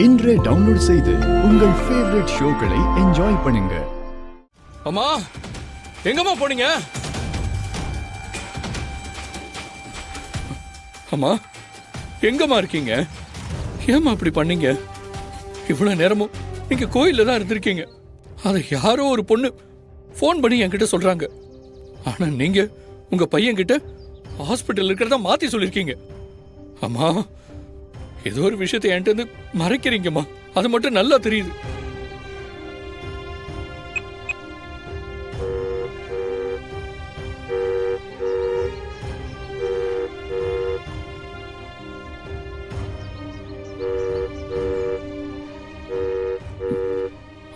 இன்றே டவுன்லோட் செய்து உங்கள் ஃபேவரட் ஷோக்களை என்ஜாய் பண்ணுங்க. அம்மா எங்கம்மா போனீங்க? அம்மா எங்கம்மா இருக்கீங்க? ஏம்மா அப்படி பண்ணீங்க? இவ்வளவு நேரமும் நீங்க கோயில்ல தான் இருந்திருக்கீங்க. அதை யாரோ ஒரு பொண்ணு ஃபோன் பண்ணி என்கிட்ட சொல்றாங்க. ஆனா நீங்க உங்க பையன் கிட்ட ஹாஸ்பிட்டல் இருக்கிறதா மாத்தி சொல்லிருக்கீங்க. அம்மா ஏதோ ஒரு விஷயத்தை என்கிட்ட இருந்து மறைக்கிறீங்கம்மா. அது மட்டும் நல்லா தெரியுது.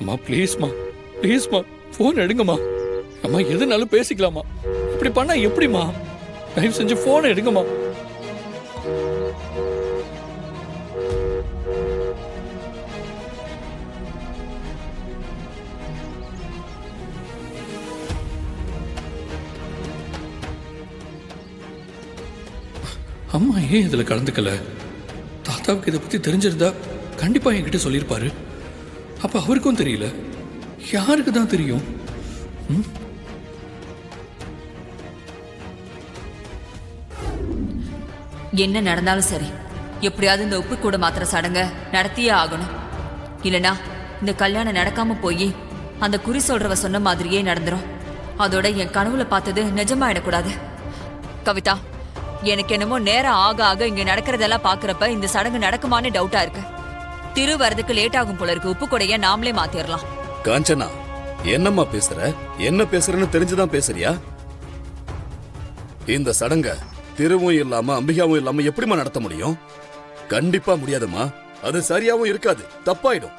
அம்மா ப்ளீஸ்மா ப்ளீஸ்மா ஃபோன் எடுங்கம்மா. அம்மா எதுனாலும் பேசிக்கலாமா? இப்படி பண்ணா எப்படிமா? தயவு செஞ்சு ஃபோன் எடுங்கம்மா. அம்மா ஏன் இதுல கலந்துக்கல? தாத்தாவுக்கு இதை பத்தி தெரிஞ்சிருந்தா கண்டிப்பா என்கிட்ட சொல்லியிருப்பாரு. அப்ப அவருக்கும் தெரியல, யாருக்கு தான் தெரியும்? என்ன நடந்தாலும் சரி, எப்படியாவது இந்த உப்பு கூட மாத்திர சடங்க நடத்தியே ஆகணும். இல்லனா இந்த கல்யாணம் நடக்காம போய் அந்த குறி சொல்றவ சொன்ன மாதிரியே நடந்துரும். அதோட என் கனவுல பார்த்தது நிஜமாயிடக்கூடாது. கவிதா, எனக்கு என்னமோ நேரம் ஆக ஆக இங்க நடக்கிறதெல்லாம் பாக்குறப்ப இந்த சடங்கு நடக்குமான்னு டவுட்டா இருக்கு. திரு வரதுக்கு லேட் ஆகும் போல இருக்கு. உப்பு கொடைய நாமளே மாத்திரலாம். காஞ்சனா, என்னம்மா பேசுற? என்ன பேசுறன்னு தெரிஞ்சுதான் பேசுறியா? இந்த சடங்க திருவும் இல்லாம அம்பிகாவும் இல்லாம எப்படிமா நடத்த முடியும்? கண்டிப்பா முடியாதுமா. அது சரியாவும் இருக்காது, தப்பாயிடும்.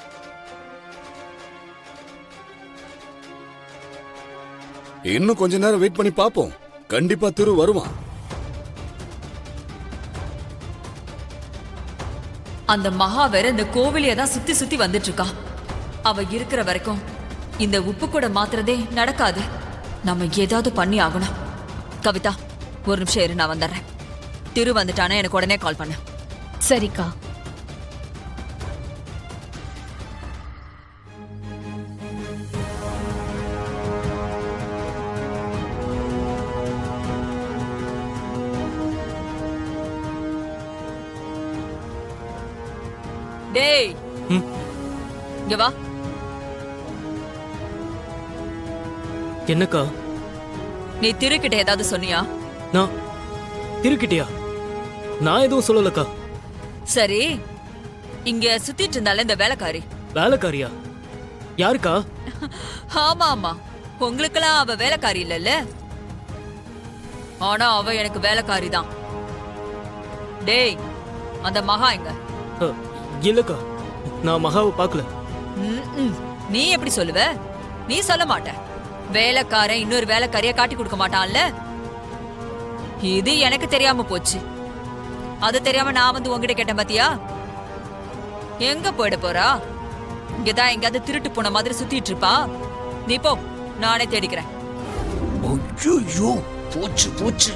இன்னும் கொஞ்ச நேரம் வெயிட் பண்ணி பாப்போம். கண்டிப்பா திரு வருவான். அந்த மகா வேற இந்த கோவிலையே தான் சுத்தி சுத்தி வந்துட்டு இருக்கா. அவ இருக்கிற வரைக்கும் இந்த உப்பு கூட மாத்துறதே நடக்காது. நம்ம ஏதாவது பண்ணி ஆகணும். கவிதா, ஒரு நிமிஷம் இரு, நான் வந்துடுறேன். திரு வந்துட்டானே எனக்கு உடனே கால் பண்ணு. சரிக்கா. டேய், இங்க வா. என்னக்கா? நீ திருக்கிட்ட ஏதாவது சொன்னியா? நான் திருக்கிட்டியா? நான் எதுவும் சொல்லலக்கா. சரி, இங்க சுத்திட்டு இருந்தால இந்த வேலைக்காரி. வேலைக்காரியா? யாருக்கா? ஆமா ஆமா, உங்களுக்கெல்லாம் அவ வேலைக்காரி இல்லல்ல. ஆனா அவ எனக்கு வேலைக்காரி தான். டேய், அந்த மகா எங்க? இல்லக்கா, நான் மகாவை பார்க்கல. நீ எப்படி சொல்லுவ? நீ சொல்ல மாட்ட. வேலைக்காரன் இன்னொரு வேலைக்காரிய காட்டி கொடுக்க மாட்டான்ல. இது எனக்கு தெரியாம போச்சு. அது தெரியாம நான் வந்து உங்ககிட்ட கேட்டேன் பாத்தியா? எங்க போயிட போறா? இங்கதான் எங்கயாவது திருட்டு போன மாதிரி சுத்திட்டு இருப்பா. நீ போ, நானே தேடிக்கிறேன். போச்சு போச்சு,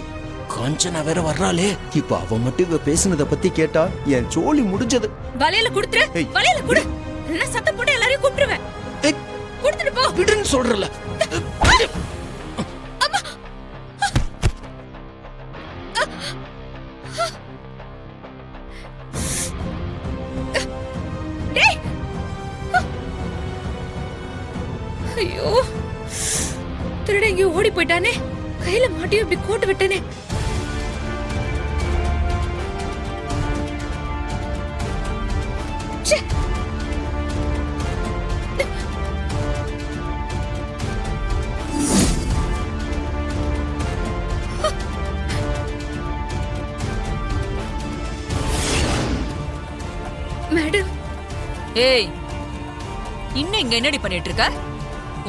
காஞ்சனா வேற வர்றாளே. இப்ப அவ மட்டும் இவ பேசுனத பத்தி கேட்டா என் ஜோலி முடிஞ்சது. வலையில குடுத்துரு, வலையில குடு. என்ன சத்தம் போட்டு எல்லாரையும் கூப்பிடுவேன். குடுத்துட்டு போ. விடுன்னு சொல்றல. ஐயோ, திருட எங்கேயோ ஓடி போயிட்டானே. கையில மாட்டியும் இப்படி கோட்டு விட்டனே. மேடம். ஏய், இன்னும் இங்க என்னடி பண்ணிட்டு இருக்க?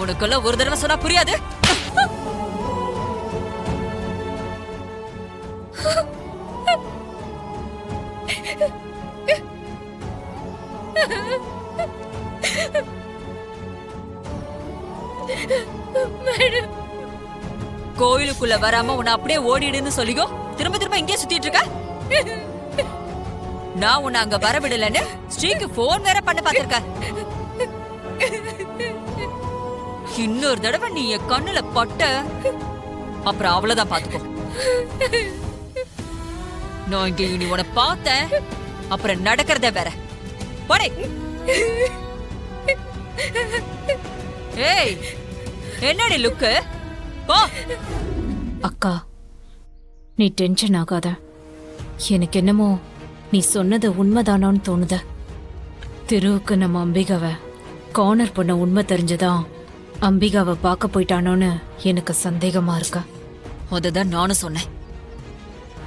உனக்கெல்லாம் ஒரு தடவை சொன்னா புரியாது. கோயிலுக்குள்ள வராம உன்னை அப்படியே ஓடிடுன்னு சொல்லிக்கோ. திரும்ப திரும்ப இங்கே சுத்திட்டு இருக்க. நான் உன்னை அங்க வர விடலன்னு ஸ்ரீக்கு போன் வேற பண்ண பாத்திருக்க. இன்னொரு தடவை நீ என் கண்ணுல பட்ட அப்புறம் அவ்வளவுதான் பாத்துக்கோ. நான் இங்க இனி உன்னை பார்த்தேன் அப்புறம் நடக்கிறத வேற. போடே. ஏய், என்னடி லுக்கு? போ. அக்கா, நீ டென்ஷன் ஆகாத. எனக்கு என்னமோ நீ சொன்னது உண்மைதானோன்னு தோணுத. திருவுக்கு நம்ம அம்பிகாவை கார்னர் பண்ண உண்மை தெரிஞ்சதான் அம்பிகாவை பார்க்க போயிட்டானோன்னு எனக்கு சந்தேகமா இருக்கா. அதுதான் நானும் சொன்னேன்.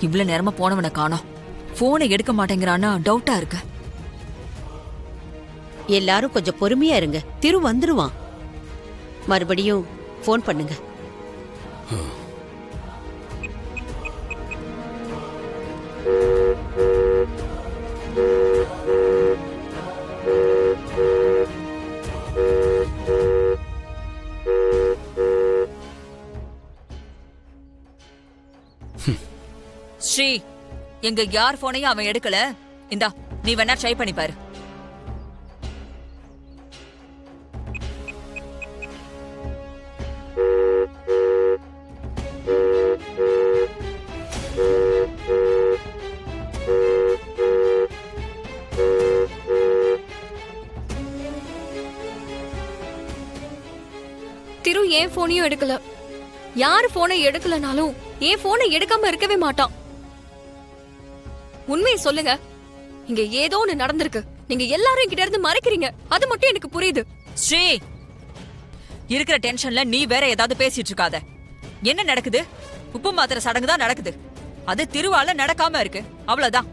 இவ்வளவு நேரமா போனவனை காணோம். போனை எடுக்க மாட்டேங்கிறான்னா டவுட்டா இருக்கு. எல்லாரும் கொஞ்சம் பொறுமையா இருங்க, திரு வந்துருவான். மறுபடியும் ஃபோன் பண்ணுங்க. ஸ்ரீ, எங்க யார் போனையும் அவன் எடுக்கல. இந்தா, நீ வேணா ட்ரை பண்ணி பாரு. திரு ஏன் போனையும் எடுக்கல. யாரு போனை எடுக்கலனாலும் ஏன் போனை எடுக்காம இருக்கவே மாட்டான். உண்மையை சொல்லுங்க. இங்க ஏதோ ஒண்ணு நடந்திருக்கு. நீங்க எல்லாரும் என்கிட்ட இருந்து மறைக்கிறீங்க. அது மட்டும் எனக்கு புரியுது. ஸ்ரீ, இருக்கிற டென்ஷன்ல நீ வேற ஏதாவது பேசிட்டு இருக்காத. என்ன நடக்குது? உப்பு மாத்திர சடங்கு தான் நடக்குது. அது திருவால நடக்காம இருக்கு, அவ்வளவுதான்.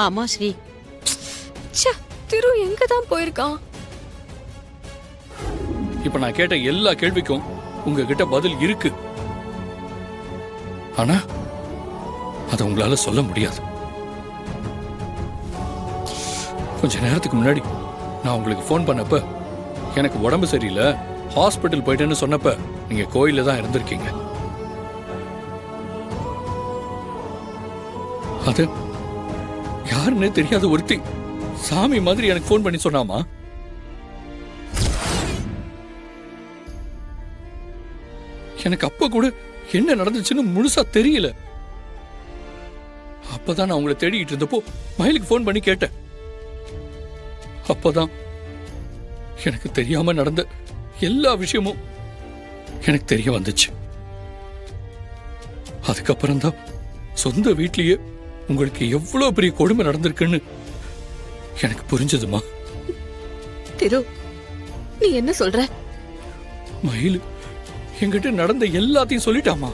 ஆமா ஸ்ரீ. ச்சே, திரு எங்க தான் போயிருக்கான்? இப்ப நான் கேட்ட எல்லா கேள்விக்கும் உங்ககிட்ட பதில் இருக்கு. ஆனா அதை உங்களால சொல்ல முடியாது. கொஞ்ச நேரத்துக்கு முன்னாடி நான் உங்களுக்கு ஃபோன் பண்ணப்ப எனக்கு உடம்பு சரியில்லை, ஹாஸ்பிட்டல் போயிட்டேன்னு சொன்னப்ப நீங்க கோயில்ல தான் இருந்திருக்கீங்க. அது யாருன்னே தெரியாத ஒருத்தி சாமி மாதிரி எனக்கு ஃபோன் பண்ணி சொன்னாமா. எனக்கு அப்ப கூட என்ன நடந்துச்சுன்னு முழுசா தெரியல. அப்பதான் நான் உங்களை தேடிட்டு இருந்தப்போ மயிலுக்கு ஃபோன் பண்ணி கேட்டேன். அப்பதான் எனக்கு தெரியாம நடந்த எல்லா விஷயமும் எனக்கு தெரிய வந்துச்சு. அதுக்கப்புறம் தான் சொந்த வீட்லயே உங்களுக்கு எவ்வளவு பெரிய கொடுமை நடந்திருக்குன்னு எனக்கு புரிஞ்சதுமா. திரு, நீ என்ன சொல்ற? மயில் என்கிட்ட நடந்த எல்லாத்தையும் சொல்லிட்டாமா.